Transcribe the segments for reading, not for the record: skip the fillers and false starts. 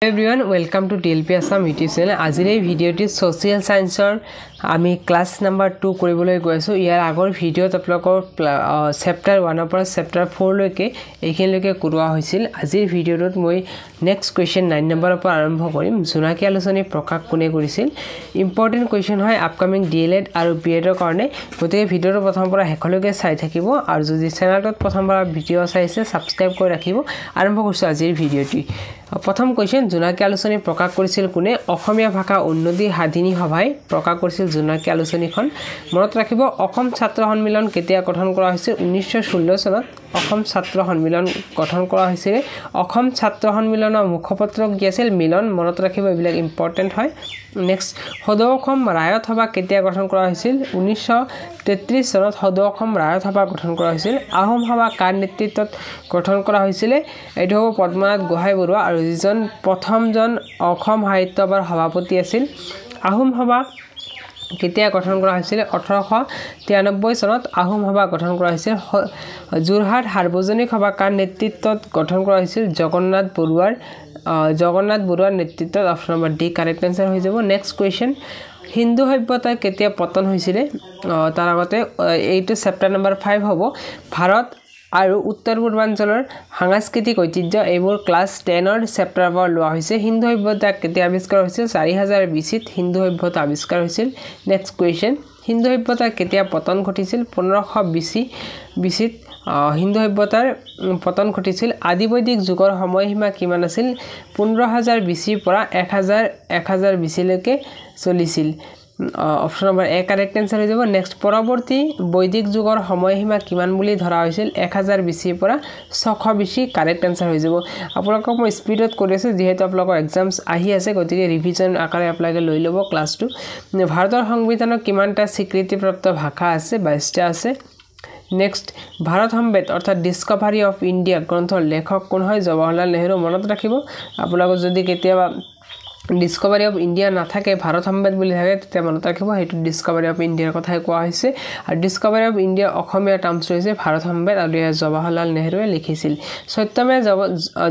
Everyone, welcome to TLP Assam YouTube channel. আজিৰ এই ভিডিঅ'টি social সায়েন্সৰ আমি ক্লাস নাম্বাৰ 2 কৰিবলৈ গৈ আছো। ইয়াৰ আগৰ ভিডিঅ'ত আপোনালোকৰ চেপ্টাৰ 1 ৰ পৰা চেপ্টাৰ 4 লৈকে এইখিনিলৈকে কৰোৱা হৈছিল। আজিৰ ভিডিঅ'টোত মই নেক্সট কোৱেশ্চন 9 নম্বৰৰ পৰা আৰম্ভ কৰিম। জোনাকী আলোচনী প্ৰকাশ কোনে কৰিছিল? ইম্পৰ্টেন্ট কোৱেশ্চন হয় আপকামিং ডিএলএড আৰু বিএডৰ কাৰণে। গতিকে ভিডিঅ'টো প্ৰথমৰ পৰা শেষলৈকে চাই থাকিব আৰু যদি চেনেলটোত প্ৰথমবাৰ ভিডিঅ' চাইছে সাবস্ক্ৰাইব কৰি ৰাখিব। আৰম্ভ কৰিছো আজিৰ ভিডিঅ'টি। প্ৰথম কোৱেশ্চন জোনাকী আলোচনী প্ৰকাশ কৰিছিল কোনে? অসমীয়া ভাষা উন্নতি সাধিনী সভাই প্ৰকাশ কৰিছিল জোনাকী আলোচনীখন। মনত ৰাখিব অসম ছাত্ৰ সন্মিলন কেতিয়া গঠন কৰা হৈছিল? 1916 চনত অসম ছাত্ৰ সন্মিলন গঠন কৰা হৈছিল। অসম ছাত্ৰ সন্মিলনৰ মুখপত্ৰ কি আছিল? মিলন। মনত ৰাখিব এইবিলাক ইম্পৰ্টেন্ট হয়। নেক্সট সদৌ অসম ৰায়ত সভা কেতিয়া গঠন কৰা হৈছিল? 1933 চনত সদৌ অসম ৰায়ত সভা গঠন কৰা হৈছিল। আহোম সভা কাৰ নেতৃত্বত গঠন কৰা হৈছিল? এইটো হ'ব পদ্মনাথ গোহাঁই বৰুৱা আৰু যিজন প্ৰথমজন অসম সাহিত্য সভাৰ সভাপতি আছিল। আহোম সভা কেতিয়া গঠন কৰা হৈছিল? 1893 চনত আহোম সভা গঠন কৰা হৈছিল। যোৰহাট সাৰ্বজনিক সভা কাৰ নেতৃত্বত গঠন কৰা হৈছিল? জগন্নাথ বৰুৱাৰ নেতৃত্বত। Option number D correct answer হৈ যাব। নেক্সট কুৱেশ্চন হিন্দু সভ্যতা কেতিয়া পতন হৈছিল? তাৰ আগতে এইটো চেপ্টাৰ নম্বৰ 5 হ'ব। ভাৰত আৰু উত্তৰ পূৰ্বাঞ্চলৰ সাংস্কৃতিক ঐতিহ্য এইবোৰ ক্লাছ 10ৰ চেপ্টাৰৰ পৰা লোৱা হৈছে। হিন্দু সভ্যতা কেতিয়া আৱিষ্কাৰ হৈছিল? 4000 BC-ত হিন্দু সভ্যতা আৱিষ্কাৰ হৈছিল। নেক্সট কুৱেশ্চন হিন্দু সভ্যতা কেতিয়া পতন ঘটিছিল? 1500 BC-ত হিন্দু সভ্যতাৰ পতন ঘটিছিল। আদিবৈদিক যুগৰ সময়সীমা কিমান আছিল? 15000 BC-ৰ পৰা 1000 BC-লৈকে চলিছিল। অপশ্যন নম্বৰ এ কাৰেক্ট আনসাৰ হৈ যাব। নেক্সট পৰৱৰ্তী বৈদিক যুগৰ সময়সীমা কিমান বুলি ধৰা হৈছিল? 1000 BC-ৰ পৰা 600 BC কাৰেক্ট আনসাৰ হৈ যাব। আপোনালোকক মই স্পীডত কৰি আছোঁ যিহেতু আপোনালোকৰ এক্সামছ আহি আছে, গতিকে ৰিভিজন আকাৰে আপোনালোকে লৈ ল'ব ক্লাছটো। ভাৰতৰ সংবিধানৰ কিমানটা স্বীকৃতিপ্ৰাপ্ত ভাষা আছে? 22টা আছে। নেক্সট ভাৰত সম্বেদ অৰ্থাৎ ডিস্কভাৰী অফ ইণ্ডিয়া গ্ৰন্থৰ লেখক কোন হয়? জৱাহৰলাল নেহৰু। মনত ৰাখিব আপোনালোকৰ যদি কেতিয়াবা ডিস্কভাৰী অফ ইণ্ডিয়া নাথাকে ভাৰত সম্বেদ বুলি থাকে তেতিয়া মনত ৰাখিব সেইটো ডিস্কভাৰী অফ ইণ্ডিয়াৰ কথাই কোৱা হৈছে। আৰু ডিস্কভাৰী অফ ইণ্ডিয়াৰ অসমীয়া টাৰ্মছ হৈছে ভাৰত সম্বেদ আৰু ইয়াৰ জৱাহৰলাল নেহৰুৱে লিখিছিল। সত্যমে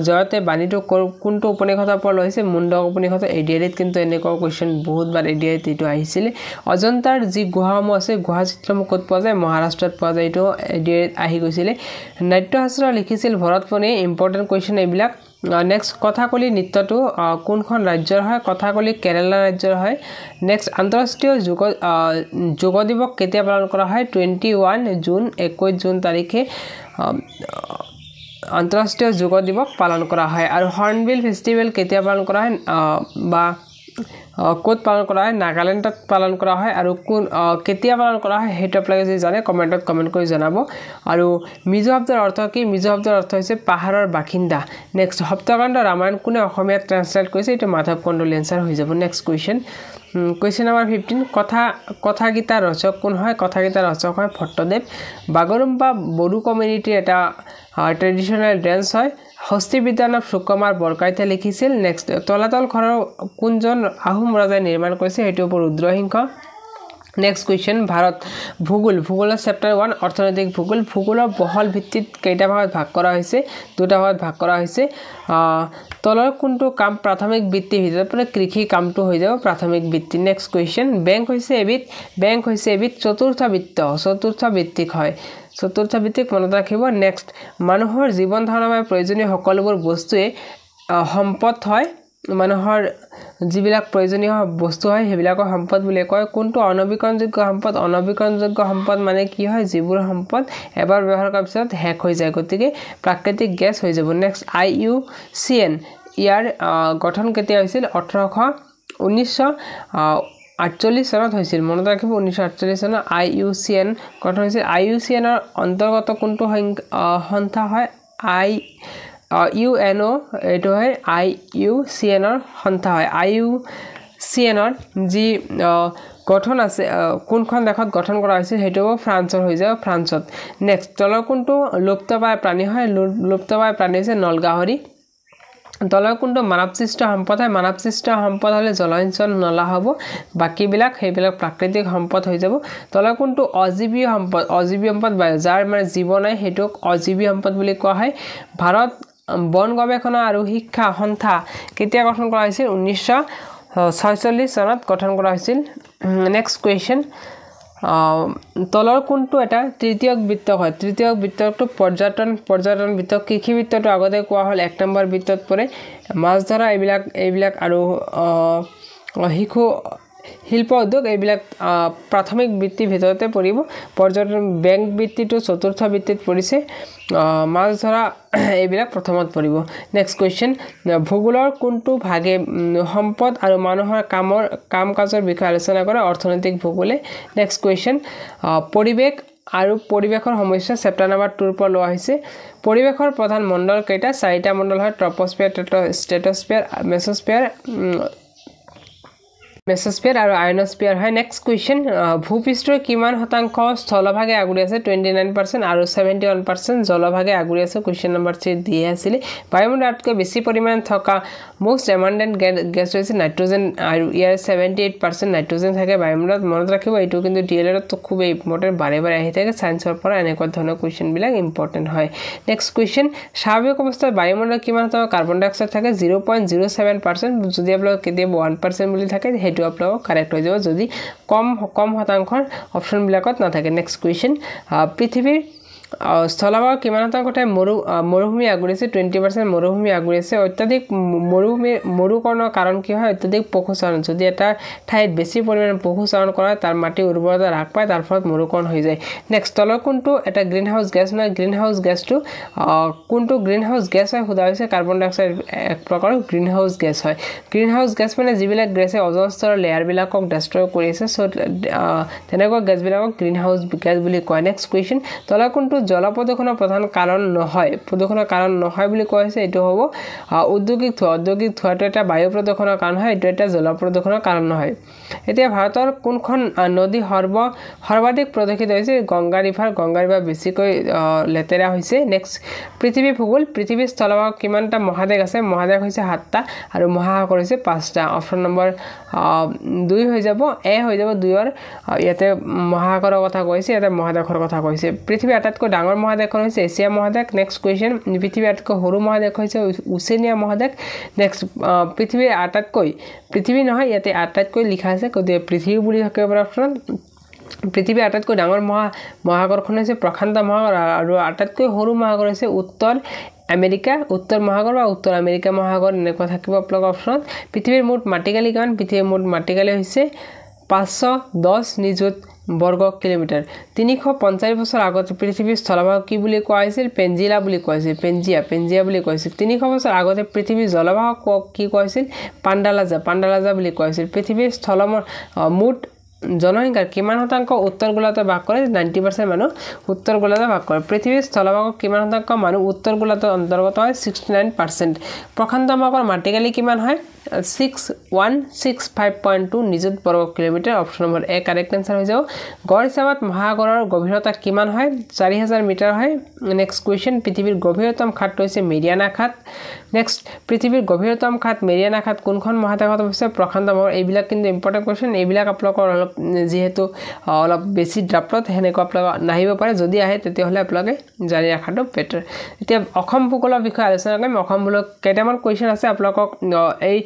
জয়তে বাণীটো কোনটো উপনিষদৰ পৰা লৈছে? মুণ্ডক উপনিষদ। এডিআৰিত কিন্তু এনেকুৱা কুৱেশ্যন বহুতবাৰ এডিআৰিত এইটো আহিছিলে। অজন্তাৰ যি গুহাসমূহ আছে গুহা চিত্ৰসমূহ ক'ত পোৱা যায়? মহাৰাষ্ট্ৰত পোৱা যায়। এইটো এডিআৰিত আহি গৈছিলে। নাট্যশাস্ত্ৰ লিখিছিল ভৰতমুনিয়ে। ইম্পৰ্টেণ্ট কুৱেশ্যন এইবিলাক। নেক্সট কথাকলি নৃত্যটো কোনখন ৰাজ্যৰ হয়? কথাকলি কেৰালা ৰাজ্যৰ হয়। নেক্সট আন্তঃৰাষ্ট্ৰীয় যোগ দিৱস কেতিয়া পালন কৰা হয়? 21 জুন 21 জুন তাৰিখে আন্তঃৰাষ্ট্ৰীয় যোগ দিৱস পালন কৰা হয়। আৰু হৰ্ণবিল ফেষ্টিভেল কেতিয়া পালন কৰা হয় বা ক'ত পালন কৰা হয়? নাগালেণ্ডত পালন কৰা হয়। আৰু কোন কেতিয়া পালন কৰা হয় সেইটো আপোনালোকে যদি জানে কমেণ্টত কমেণ্ট কৰি জনাব। আৰু মিজো শব্দৰ অৰ্থ কি? মিজো শব্দৰ অৰ্থ হৈছে পাহাৰৰ বাসিন্দা। নেক্সট সপ্তকাণ্ড ৰামায়ণ কোনে অসমীয়াত ট্ৰান্সলেট কৰিছে? এইটো মাধৱ কন্দলী এনসাৰ হৈ যাব। নেক্সট কুৱেশ্চন নম্বৰ 15 কথাগীতা ৰচক কোন হয়? কথাগীতা ৰচক হয় ভট্টদেৱ। বাগৰুম্বা বড়ো কমিউনিটিৰ এটা ট্ৰেডিশ্যনেল ডেন্স হয়। হস্তি বিদ্যানৱ সুকুমাৰ বৰকাইতে লিখিছিল। নেক্সট তলাতল ঘৰৰ কোনজন আহোম ৰজাই নিৰ্মাণ কৰিছে? সেইটো হ'ব ৰুদ্ৰসিংহ। নেক্সট কুৱেশ্চন ভাৰত ভূগোলৰ চেপ্টাৰ 1 অৰ্থনৈতিক ভূগোল। ভূগোলৰ বহল ভিত্তিত কেইটা ভাগত ভাগ কৰা হৈছে? দুটা ভাগত ভাগ কৰা হৈছে। তলৰ কোনটো কাম প্ৰাথমিক বৃত্তিৰ ভিতৰত পৰা? কৃষি কামটো হৈ যাব প্ৰাথমিক বৃত্তি। নেক্সট কুৱেশ্চন বেংক হৈছে এবিধ চতুৰ্থ বৃত্তিক হয়। চতুৰ্থ বৃত্তিক মনত ৰাখিব। নেক্সট মানুহৰ জীৱন ধাৰণৰ বাবে প্ৰয়োজনীয় সকলোবোৰ বস্তুৱে সম্পদ হয়। মানুহৰ যিবিলাক প্ৰয়োজনীয় বস্তু হয় সেইবিলাকৰ সম্পদ বুলি কয়। কোনটো অনবীকৰণযোগ্য সম্পদ? অনবীকৰণযোগ্য সম্পদ মানে কি হয়? যিবোৰ সম্পদ এবাৰ ব্যৱহাৰ কৰাৰ পিছত শেষ হৈ যায়, গতিকে প্ৰাকৃতিক গেছ হৈ যাব। নেক্সট IUCN ইয়াৰ গঠন কেতিয়া হৈছিল? 1948 চনত হৈছিল। মনত ৰাখিব 1948 চনত IUCN গঠন হৈছিল। IUCNৰ অন্তৰ্গত কোনটো সংস্থা হয়? UNO এইটো হয় IUCNৰ সংস্থা হয়। IUCNৰ যি গঠন আছে কোনখন দেশত গঠন কৰা হৈছিল? সেইটো হ'ব ফ্ৰান্সৰ হৈ যাব ফ্ৰান্সত। নেক্সট তলৰ কোনটো লুপ্তপ্ৰায় প্ৰাণী হয়? লুপ্তপ্ৰায় প্ৰাণী হৈছে নলগাহৰি। তলৰ কোনটো মানৱসৃষ্ট সম্পদ হয়? মানৱসৃষ্ট সম্পদ হ'লে জলসিঞ্চন নলা হ'ব। বাকীবিলাক সেইবিলাক প্ৰাকৃতিক সম্পদ হৈ যাব। তলৰ কোনটো অজীৱী সম্পদ? অজীৱী সম্পদ যাৰ মানে জীৱ নাই সেইটোক অজীৱী সম্পদ বুলি কোৱা হয়। ভাৰত বন গৱেষণা আৰু শিক্ষা সন্থা কেতিয়া গঠন কৰা হৈছিল 1946 চনত গঠন কৰা হৈছিল নেক্সট কোৱেশ্চন তলৰ কোনটো এটা তৃতীয়ক বৃত্ত হয় তৃতীয়ক বৃত্তটো পৰ্যটন বৃত্ত কৃষি বৃত্তটো আগতে কোৱা হল 1 নম্বৰ বৃত্তত পৰে মাছ ধৰা এইবিলাক আৰু শিশু শিল্প উদ্যোগ এইবিলাক প্ৰাথমিক বৃত্তিৰ ভিতৰতে পৰিব পৰ্যটন বেংক বৃত্তিটো চতুৰ্থ বৃত্তিত পৰিছে মাছ ধৰা এইবিলাক প্ৰথমত পৰিব নেক্সট কোৱেশ্চন ভূগোলৰ কোনটো ভাগে সম্পদ আৰু মানুহৰ কাম কাজৰ বিষয়ে আলোচনা কৰে অৰ্থনৈতিক ভূগোলে নেক্সট কোৱেশ্চন পৰিৱেশ আৰু পৰিৱেশৰ সমস্যা চেপ্টাৰ নম্বৰ 2 পৰা লোৱা হৈছে পৰিৱেশৰ প্ৰধান মণ্ডল কেইটা চাৰিটা মণ্ডল হয় ট্ৰপোস্ফিয়াৰ ষ্ট্ৰেটোস্ফিয়াৰ মেসোস্ফিয়াৰ আৰু আয়নোস্ফিয়াৰ হয় নেক্সট কোৱেশ্চন ভূপৃষ্ঠৰ কিমান শতাংশ স্থলভাগে আগুৰি আছে 29% আৰু 71% জলভাগে আগুৰি আছে কোৱেশ্চন নম্বৰ 3 দিয়ে আছিল বায়ুমণ্ডলতকৈ বেছি পৰিমাণ থকা মোষ্ট এমাণ্ডেন্ট গেছ হৈছে নাইট্ৰজেন আৰু ইয়াৰ 78% নাইট্ৰজেন থাকে বায়ুমণ্ডলত মনত ৰাখিব এইটো কিন্তু ডিএলএত খুব ইম্পৰ্টেন্ট বাৰে আহি থাকে সায়েন্সৰ পৰা এনেকুৱা ধৰণৰ কোৱেশ্চন বিলাক ইম্পৰ্টেন্ট হয় নেক্সট কোৱেশ্চন স্বাভাৱিক অৱস্থাত বায়ুমণ্ডলত কিমান শতাংশ কাৰ্বন ডাই অক্সাইড থাকে 0.07% যদি আপোনালোক কেতিয়াবা 1% বুলি থাকে হেতু আপোনালোক কাৰেক্ট হৈ যাব যদি কম শতাংশৰ অপচন বিলাকত নাথাকে নেক্সট কোৱেশ্চন পৃথিৱীৰ স্থলভাগৰ কিমান শতাংশতে মৰুভূমি আগুৰিছে 20% মৰুভূমি আগুৰিছে অত্যাধিক মৰুকৰণৰ কাৰণ কি হয় অত্যাধিক পশুচাৰণ যদি এটা ঠাইত বেছি পৰিমাণে পশুচাৰণ কৰা তাৰ মাটি উৰ্বৰতা হ্ৰাস পায় তাৰ ফলত মৰুকৰণ হৈ যায় নেক্সট তলৰ কোনটো এটা গ্ৰীণ হাউস গেছ নহয় গ্ৰীণ হাউস গেছটো কোনটো গ্ৰীণ হাউস গেছ হয় সোধা হৈছে কাৰ্বন ডাই অক্সাইড এক প্ৰকাৰৰ গ্ৰীণ হাউস গেছ হয় গ্ৰীণ হাউস গেছ মানে যিবিলাক গেছে ওজন স্তৰৰ লেয়াৰ বিলাকক ডেষ্ট্ৰয় কৰি আছে সো তেনেকুৱা গেছ বিলাকক গ্ৰীণ হাউস গেছ বুলি কয় নেক্সট কোৱেশ্চন তলৰ কোনটো জলপ্ৰদূষণৰ প্ৰধান কাৰণ নহয় বুলি কোৱা হৈছে এটো হ'ব ঔদ্যোগিক ধোঁৱাটো এটা বায়ু প্ৰদূষণৰ কাৰণ হয় এটো এটা জল প্ৰদূষণৰ কাৰণ নহয় এতিয়া ভাৰতৰ কোনখন নদী সৰ্বাধিক প্ৰদূষিত হৈছে গংগা ৰিভাৰ বেছিকৈ লেতেৰা হৈছে নেক্সট পৃথিৱী ভূগোল পৃথিৱীৰ স্থলভাগ কিমানটা মহাদেশ আছে মহাদেশ হৈছে 7টা আৰু মহাসাগৰ হৈছে 5টা অপচন নম্বৰ 2 হৈ যাব এ হৈ যাব 2 ৰ ইয়াতে মহাসাগৰৰ কথা কৈছে ইয়াতে মহাদেশৰ কথা কৈছে পৃথিৱী আটাইতকৈ ডাঙৰ মহাদেশ হৈছে এছিয়া মহাদেশ নেক্সট কোৱেশ্চন পৃথিৱীৰ আটাইতকৈ সৰু মহাদেশ হৈছে ওশেনিয়া মহাদেশ নেক্সট পৃথিৱী নহয় ইয়াতে আটাইতকৈ লিখা আছে গতিকে পৃথিৱী বুলি থাকিব পাৰে অপচন পৃথিৱীৰ আটাইতকৈ ডাঙৰ মহাসাগৰখন হৈছে প্ৰশান্ত মহাসাগৰ আৰু আটাইতকৈ সৰু মহাসাগৰ হৈছে উত্তৰ মহাসাগৰ বা উত্তৰ আমেৰিকা মহাসাগৰ এনেকুৱা থাকিব আপোনালোকৰ অপচন পৃথিৱীৰ মুঠ মাটিকালি কিমান পৃথিৱীৰ মুঠ মাটিকালি হৈছে 510 নিযুত বৰ্গ কিলোমিটাৰ 350 বছৰ আগতে পৃথিৱীৰ স্থলভাগ কি বুলি কোৱা হৈছিল পেঞ্জিলা বুলি কোৱা হৈছিল পেঞ্জিয়া বুলি কোৱা হৈছিল 300 বছৰ আগতে পৃথিৱীৰ জলভাগ কি কোৱা হৈছিল পাণ্ডালাজা বুলি কোৱা হৈছিল পৃথিৱীৰ স্থলমৰ মুঠ জনসংখ্যাৰ কিমান শতাংশ উত্তৰ গোলাৰ্ধত বাস কৰে 90% মানুহ উত্তৰ গোলাৰ্ধত বাস কৰে পৃথিৱীৰ স্থলভাগৰ কিমান শতাংশ মানুহ উত্তৰ গোলাৰ্ধৰ অন্তৰ্গত হয় 69% প্ৰশান্ত মহাসাগৰ মাটিকালি কিমান হয় 6165.2 নিযুত বৰ্গ কিলোমিটাৰ অপচন নম্বৰ এ কাৰেক্ট আনসাৰ হৈ যাব গড় হিচাপত মহাসাগৰৰ গভীৰতা কিমান হয় 4000 মিটাৰ হয় নেক্সট কোৱেশ্চন পৃথিৱীৰ গভীৰতম খাত হৈছে মেৰিয়ানা খাত নেক্সট পৃথিৱীৰ গভীৰতম খাত মেৰিয়ানা খাত কোনখন মহাদেশত অৱস্থিত প্ৰশান্ত মহাসাগৰ এইবিলাক কিন্তু ইম্পৰ্টেন্ট কোৱেশ্চন এইবিলাক আপোনালোকৰ অলপ যেহেতু অলপ বেছি ড্ৰাফটত হেনেকুৱা আপোনালোক নাহিব পাৰে যদি আহে তেতিয়াহলে আপোনালোকে জানি ৰাখাটো বেটাৰ এতিয়া অসম ভূগোলৰ বিষয়ে আলোচনা কৰিম অসম ভূগোলৰ কেইটামান কোৱেশ্চন আছে আপোনালোকক এই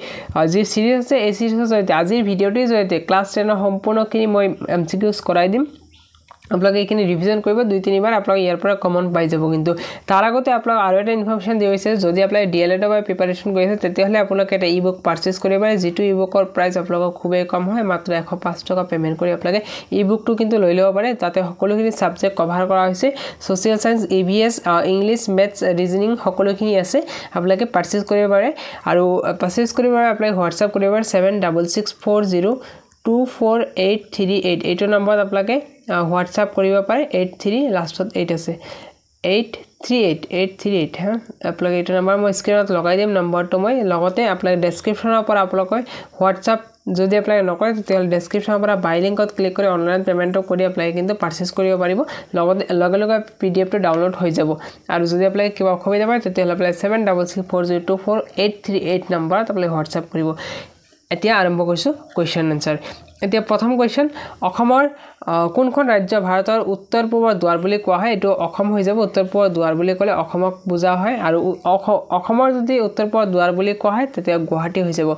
যি সিৰিজ আছে এই সিৰিজৰ জৰিয়তে আজিৰ ভিডিঅ'টিৰ জৰিয়তে ক্লাছ 10 ৰ সম্পূৰ্ণখিনি মই এমসিকিউজ কৰাই দিম আপোনালোকে এইখিনি ৰিভিজন কৰিব 2-3 বাৰ আপোনালোকে ইয়াৰ পৰা কমন পাই যাব কিন্তু তাৰ আগতে আপোনালোক আৰু এটা ইনফৰমেশন দি হৈছে যদি আপোনালোকে ডিএলএড বা প্ৰিপাৰেচন কৰি আছে তেতিয়াহলে আপোনালোকে এটা ই-বুক পাৰচেজ কৰিব পাৰে যেটো ই-বুকৰ প্ৰাইস আপোনালোকক খুবেই কম হয় মাত্ৰ 105 টকা পেমেন্ট কৰি আপোনালোকে ই-বুকটো কিন্তু লৈ ল'ব পাৰে তাতে সকলোখিনি সাবজেক্ট কভাৰ কৰা হৈছে social science EVS English maths reasoning সকলোখিনি আছে আপোনালোকে পাৰচেজ কৰিব পাৰে আৰু পাৰচেজ কৰিব পাৰে আপোনালোকে WhatsApp কৰিব পাৰে 7664024838 এইটো নম্বৰ আপোনালোকে WhatsApp কৰিব পাৰে 83 লাষ্টত 8 আছে 838 হা আপোনালোকে এইটো নম্বৰ মই স্ক্ৰিনত লগাই দিম নম্বৰটো মই লগতে আপোনালোকে ডেসক্ৰিপচনৰ পৰা আপোনালোকে WhatsApp যদি আপোনালোকে নকৰে তেতিয়াহলে ডেসক্ৰিপচনৰ পৰা বাই লিংকত ক্লিক কৰি অনলাইন পেমেন্টটো কৰি আপোনালোকে কিন্তু পাৰচেজ কৰিব পাৰিব লগতে লগে পিডিএফটো ডাউনলোড হৈ যাব আৰু যদি আপোনালোকে কিবা অসুবিধা পায় তেতিয়াহলে আপোনালোকে 7664024838 নম্বৰত আপোনালোকে WhatsApp কৰিব এতিয়া আৰম্ভ কৰিছো কোৱেশ্চন আনসাৰ এতিয়া প্ৰথম কোৱেশ্চন অসমৰ কোনখন ৰাজ্য ভাৰতৰ উত্তৰ পূবৰ দুৱাৰ বুলি কোৱা হয় এটো অসম হৈ যাব উত্তৰ পূবৰ দুৱাৰ বুলি ক'লে অসমক বুজা হয় আৰু অসমৰ যদি উত্তৰ পূবৰ দুৱাৰ বুলি কোৱা হয় তেতিয়া গুৱাহাটী হৈ যাব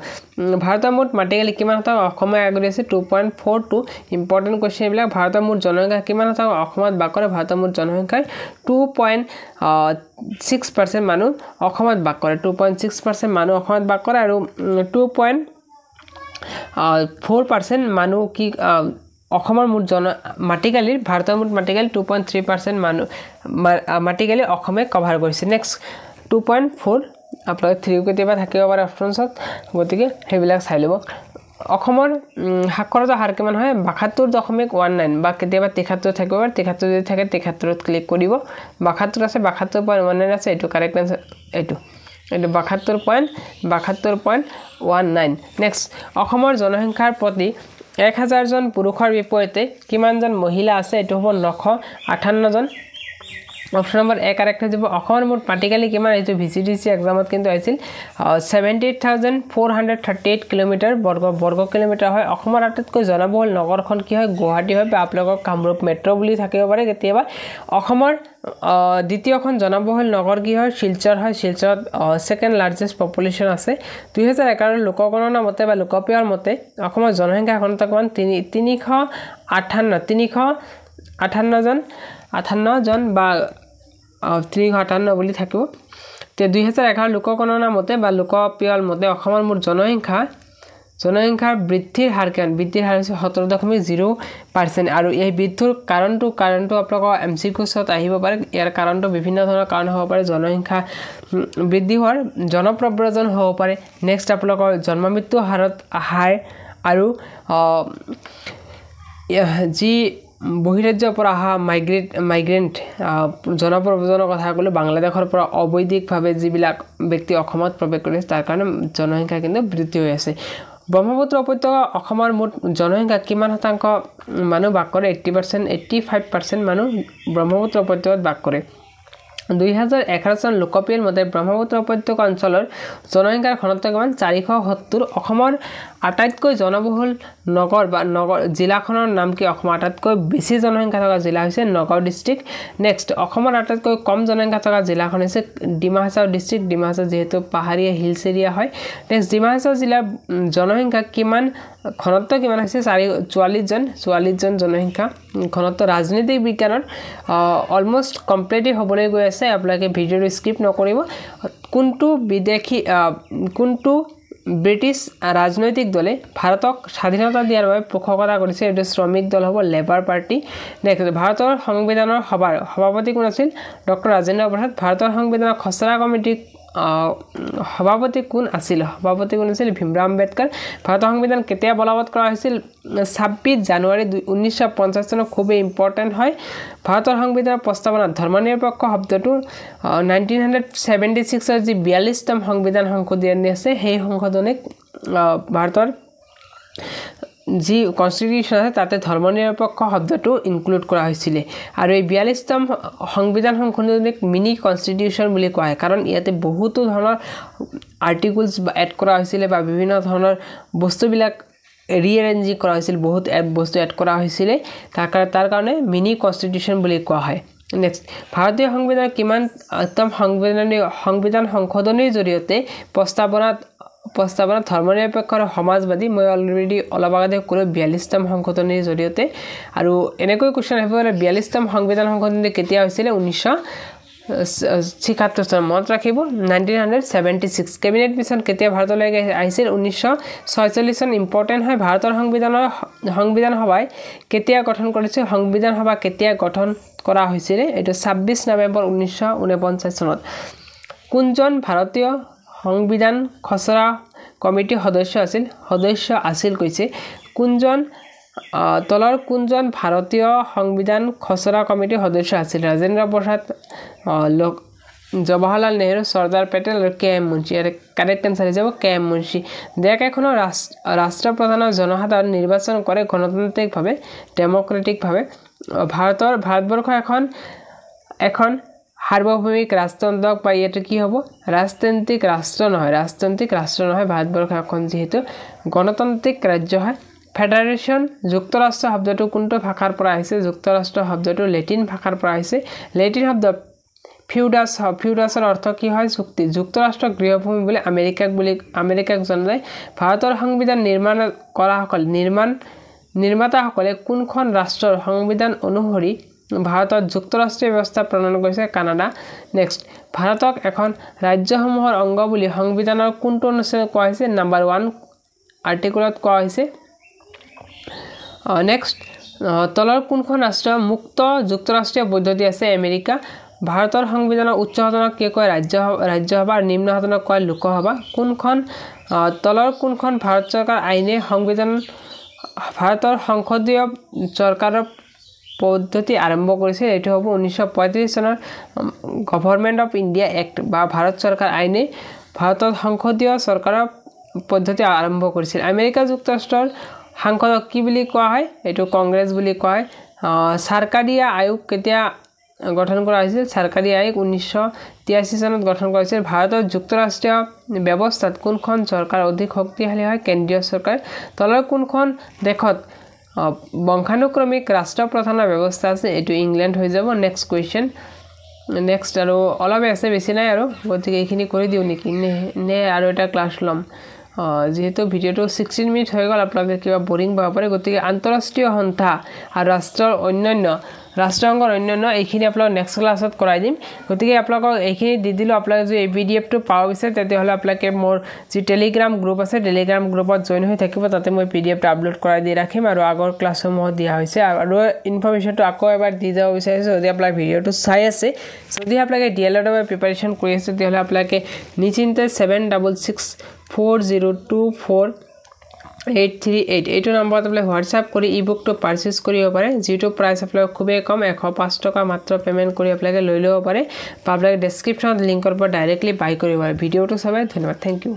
ভাৰতৰ মুঠ মাটিকালি কিমান শতাংশ অসমে আগৰি আছে 2.42 ইম্পৰ্টেন্ট কোৱেশ্চন বিলাক ভাৰতৰ মুঠ জনসংখ্যা কিমান শতাংশ অসমত বাস কৰে ভাৰতৰ মুঠ জনসংখ্যাৰ 2.6% মানুহ অসমত বাস কৰে 2.6% মানুহ অসমত বাস কৰে আৰু 4% মানুহ কি অসমৰ মুঠ মাটিকালিৰ ভাৰতৰ মুঠ মাটিকালি 2.3% মানুহ মাটিকালি অসমে কভাৰ কৰিছে নেক্সট 2.4 আপোনালোকে 3 কেতিয়াবা থাকিব পাৰে অপচনছত গতিকে হেবিলাক চাই লব অসমৰ সাক্ষৰতা হাৰ কিমান হয় 72.19 বা কেতিয়াবা 73 থাকিব পাৰে 73 যদি থাকে 73ত ক্লিক কৰিব 72 আছে 72.19 আছে এটো কাৰেক্ট আনসাৰ এটো 72.19 নেক্সট অসমৰ জনসংখ্যাৰ প্ৰতি 1000 জন পুৰুষৰ বিপৰীতে কিমান জন মহিলা আছে এটো হ'ব 958 জন অপশন নম্বৰ 1 কাৰেক্ট হৈ যাব অসমৰ মুঠ মাটিকালি কিমান এটো ভিসিডিসি এক্সামত কিন্তু আছিল 78438 কিলোমিটাৰ বৰ্গ কিলোমিটাৰ হয় অসমৰ আটাইতকৈ জনবহুল নগৰখন কি হয় গুৱাহাটী হয় বা আপোনালোকক কামৰূপ মেট্ৰ বুলি থাকিব পাৰে কেতিয়াবা অসমৰ দ্বিতীয়খন জনবহুল নগৰ কি হয় শিলচৰ হয় শিলচৰত সেকেন্ড লাৰ্জেষ্ট পপুলেশন আছে 2011 লোকগণনা মতে বা লোকপিয়ৰ মতে অসমৰ জনসংখ্যা ঘনত্ব কিমান 358 জন বা 358 বুলি থাকিব তে 2011 লোকগণনা মতে বা লোকপিয়ৰ মতে অসমৰ মুঠ জনসংখ্যাৰ বৃদ্ধিৰ হাৰ কিমান বৃদ্ধিৰ হাৰ হৈছে 17.0% আৰু এই বৃদ্ধিৰ কাৰণটো আপোনালোকৰ এমসিকিউছত আহিব পাৰে ইয়াৰ কাৰণটো বিভিন্ন ধৰণৰ কাৰণ হ'ব পাৰে জনসংখ্যা বৃদ্ধি হোৱাৰ জনপ্ৰব্ৰজন হ'ব পাৰে নেক্সট আপোনালোকৰ জন্ম মৃত্যু হাৰ আৰু যি বহিৰাজ্যৰ পৰা অহা মাইগ্ৰেন্ট জনপ্ৰব্ৰজনৰ কথা ক'লো বাংলাদেশৰ পৰা অবৈধিকভাৱে যিবিলাক ব্যক্তি অসমত প্ৰৱেশ কৰিছে তাৰ কাৰণে জনসংখ্যা কিন্তু বৃদ্ধি হৈ আছে ব্ৰহ্মপুত্ৰ উপত্যকা অসমৰ মুঠ জনসংখ্যা কিমান শতাংশ মানুহ বাস কৰে 85% মানুহ ব্ৰহ্মপুত্ৰ উপত্যকাত বাস কৰে 2011 চন লোকপিয়ৰ মতে ব্ৰহ্মপুত্ৰ উপত্যকা অঞ্চলৰ জনসংখ্যাৰ ঘনত্ব কিমান 470 অসমৰ আটাইতকৈ জনবহুল নগৰ বা জিলাখনৰ নাম কি অসমৰ আটাইতকৈ বেছি জনসংখ্যা থকা জিলা হৈছে নগাঁও ডিস্ট্ৰিক্ট নেক্সট অসমৰ আটাইতকৈ কম জনসংখ্যা থকা জিলাখন হৈছে ডিমা হাছাও ডিস্ট্ৰিক্ট ডিমা হাছাও যেহেতু পাহাৰীয়া হিলছ এৰিয়া হয় নেক্সট ডিমা হাছাও জিলাৰ জনসংখ্যা কিমান ঘনত্ব কিমান হৈছে 44 জন জনসংখ্যা ঘনত্ব ৰাজনৈতিক বিজ্ঞানৰ অলমোস্ট কমপ্লিটলি হ'বলৈ গৈ আছে আপোনালোকে ভিডিঅটো স্কিপ নকৰিব কোনটো ব্ৰিটিছ ৰাজনৈতিক দলে ভাৰতক স্বাধীনতা দিয়াৰ বাবে পোষকতা কৰিছে এটো শ্ৰমিক দল হ'ব লেবাৰ পাৰ্টি নেক্সট ভাৰতৰ সংবিধানৰ সভাপতি কোন আছিল ডক্টৰ ৰাজেন্দ্ৰ প্ৰসাদ ভাৰতৰ সংবিধানৰ খচৰা কমিটি সভাপতি কোন আছিল ভীমৰাও আম্বেদকাৰ ভাৰতৰ সংবিধান কেতিয়া বলবৎ কৰা হৈছিল 26 জানুৱাৰী 1950 চনত খুব ইম্পৰ্টেন্ট হয় ভাৰতৰ সংবিধানৰ প্ৰস্তাৱনাত ধৰ্মনিৰপেক্ষ শব্দটো 1976 ৰ যি 42তম সংবিধান সংশোধনী আছে সেই সংশোধনীক ভাৰতৰ যি কনস্টিটিউশন আছে তাতে ধৰ্মনিৰপেক্ষ শব্দটো ইনক্লুড কৰা হৈছিল আৰু এই 42তম সংবিধান সংশোধনীক মিনি কনস্টিটিউশন বুলি কোৱা হয় কাৰণ ইয়াতে বহুতো ধৰণৰ আৰ্টিকলছ এড কৰা হৈছিল বা বিভিন্ন ধৰণৰ বস্তুবিলাক ৰিএৰেঞ্জিং কৰা হৈছিল বহুত বস্তু এড কৰা হৈছিল তাৰ কাৰণে মিনি কনস্টিটিউশন বুলি কোৱা হয় নেক্সট ভাৰতীয় সংবিধানৰ কিমানতম সংবিধান সংশোধনীৰ জৰিয়তে প্ৰস্তাৱনাত ধৰ্মনিৰপেক্ষ আৰু সমাজবাদী মই অলৰেডি অলপ আগতে ক'লো 42তম সংশোধনীৰ জৰিয়তে আৰু এনেকৈ কোৱেশ্চন আহিব পাৰে 42তম সংবিধান সংশোধনী কেতিয়া হৈছিল 1976 চনত মনত ৰাখিব 1976 কেবিনেট মিছন কেতিয়া ভাৰতলৈ আহিছিল 1946 চন ইম্পৰ্টেন্ট হয় ভাৰতৰ সংবিধান সভাই কেতিয়া গঠন কৰিছিল সংবিধান সভা কেতিয়া গঠন কৰা হৈছিল এটো 26 নৱেম্বৰ 1949 চনত কোনজন ভাৰতীয় সংবিধান খচৰা কমিটি সদস্য আছিল কৈছে কোনজন ভাৰতীয় সংবিধান খচৰা কমিটি সদস্য আছিল ৰাজেন্দ্ৰ প্ৰসাদ জৱাহৰলাল নেহৰু চৰ্দাৰ পেটেল আৰু কেএম মুন্সি এৰ কাৰেক্ট আনসাৰ হৈ যাব কেএম মুন্সি দেশ এখনৰ ৰাষ্ট্ৰপ্ৰধানৰ জনসাধাৰণ নিৰ্বাচন কৰে গণতান্ত্ৰিকভাৱে ডেমক্ৰেটিকভাৱে ভাৰতবৰ্ষ এখন সাৰ্বভৌমিক ৰাষ্ট্ৰতন্ত্ৰক বা ইয়াতে কি হ'ব ৰাজতান্ত্ৰিক ৰাষ্ট্ৰ নহয় ভাৰতবৰ্ষ এখন যেহেতু গণতান্ত্ৰিক ৰাজ্য হয় ফেডাৰেশন যুক্তৰাষ্ট্ৰ শব্দটো কোনটো ভাষাৰ পৰা আহিছে যুক্তৰাষ্ট্ৰ শব্দটো লেটিন ভাষাৰ পৰা আহিছে লেটিন শব্দ ফিউডাছৰ অৰ্থ কি হয় চুক্তি যুক্তৰাষ্ট্ৰ গৃহভূমি বুলি আমেৰিকাক জনা যায় ভাৰতৰ সংবিধান নিৰ্মাণ কৰাসকল নিৰ্মাতাসকলে কোনখন ৰাষ্ট্ৰৰ সংবিধান অনুসৰি ভাৰতত যুক্তৰাষ্ট্ৰীয় ব্যৱস্থা প্ৰণয়ন কৰিছে কানাডা নেক্সট ভাৰতক এখন ৰাজ্যসমূহৰ অংগ বুলি সংবিধানৰ কোনটো অনুচ্ছেদত কোৱা হৈছে নাম্বাৰ 1 আৰ্টিকলত কোৱা হৈছে নেক্সট তলৰ কোনখন ৰাষ্ট্ৰ মুক্ত যুক্তৰাষ্ট্ৰীয় পদ্ধতি আছে আমেৰিকা ভাৰতৰ সংবিধানৰ উচ্চ সদনক কি কয় ৰাজ্যসভা আৰু নিম্ন সদনক কয় লোকসভা কোনখন তলৰ কোনখন ভাৰত চৰকাৰ আইনে সংবিধান ভাৰতৰ সংসদীয় চৰকাৰৰ পদ্ধতি আৰম্ভ কৰিছিল এটো হ'ব 1935 চনৰ গভৰ্ণমেণ্ট অফ ইণ্ডিয়া এক্ট বা ভাৰত চৰকাৰ আইনে ভাৰতৰ সংসদীয় চৰকাৰৰ পদ্ধতি আৰম্ভ কৰিছিল আমেৰিকা যুক্তৰাষ্ট্ৰৰ সাংসদক কি বুলি কোৱা হয় এটো কংগ্ৰেছ বুলি কোৱা হয় চৰকাৰী আয়োগ কেতিয়া গঠন কৰা হৈছিল চৰকাৰী আয়োগ 1983 চনত গঠন কৰা হৈছিল ভাৰতৰ যুক্তৰাষ্ট্ৰীয় ব্যৱস্থাত কোনখন চৰকাৰ অধিক শক্তিশালী হয় কেন্দ্ৰীয় চৰকাৰ তলৰ কোনখন দেশত বংশানুক্ৰমিক ৰাষ্ট্ৰপ্ৰধানৰ ব্যৱস্থা আছে এটো ইংল্যান্ড হৈ যাব নেক্সট কোৱেশ্চন নেক্সট আৰু অলপ আছে বেছি নাই আৰু গতিকে এইখিনি কৰি দিও নেকি নে আৰু এটা ক্লাছ লম যেহেতু ভিডিওটো 16 মিনিট হৈ গ'ল আপোনালোকে কিবা বোৰিং পাব পাৰে গতিকে আন্তঃৰাষ্ট্ৰীয় সন্থা আৰু ৰাষ্ট্ৰৰ অন্যান্য ৰাষ্ট্ৰসংঘৰ অন্যান্য এইখিনি আপোনালোক নেক্সট ক্লাছত কৰাই দিম গতিকে আপোনালোকক এইখিনি দি দিলো আপোনালোকে যদি এই পিডিএফটো পাব বিচাৰে তেতিয়াহ'লে আপোনালোকে মোৰ যি টেলিগ্ৰাম গ্ৰুপ আছে টেলিগ্ৰাম গ্ৰুপত জয়েন হৈ থাকিব তাতে মই পিডিএফটো আপলোড কৰাই দি ৰাখিম আৰু আগৰ ক্লাছসমূহ দিয়া হৈছে আৰু ইনফৰমেশ্যনটো আকৌ এবাৰ দি যাব বিচাৰিছো যদি আপোনালোকে ভিডিওটো চাই আছে যদি আপোনালোকে ডিএলএড বাবে প্ৰিপাৰেচন কৰি আছে তেতিয়াহ'লে আপোনালোকে নিশ্চিন্তে 7664048388 এইটো নম্বৰত আপোনালোকে হোৱাটছআপ কৰি ইবুকটো পাৰচেজ কৰিব পাৰে যিটো প্ৰাইস আপোনালোক খুবেই কম 105 টকা মাত্ৰ পেমেন্ট কৰি আপোনালোকে লৈ ল'ব পাৰে বা আপোনালোকে ডেসক্ৰিপচনত লিংকৰ পৰা ডাইৰেক্টলি বাই কৰিব পাৰে ভিডিওটো চাই ধন্যবাদ থ্যাংক ইউ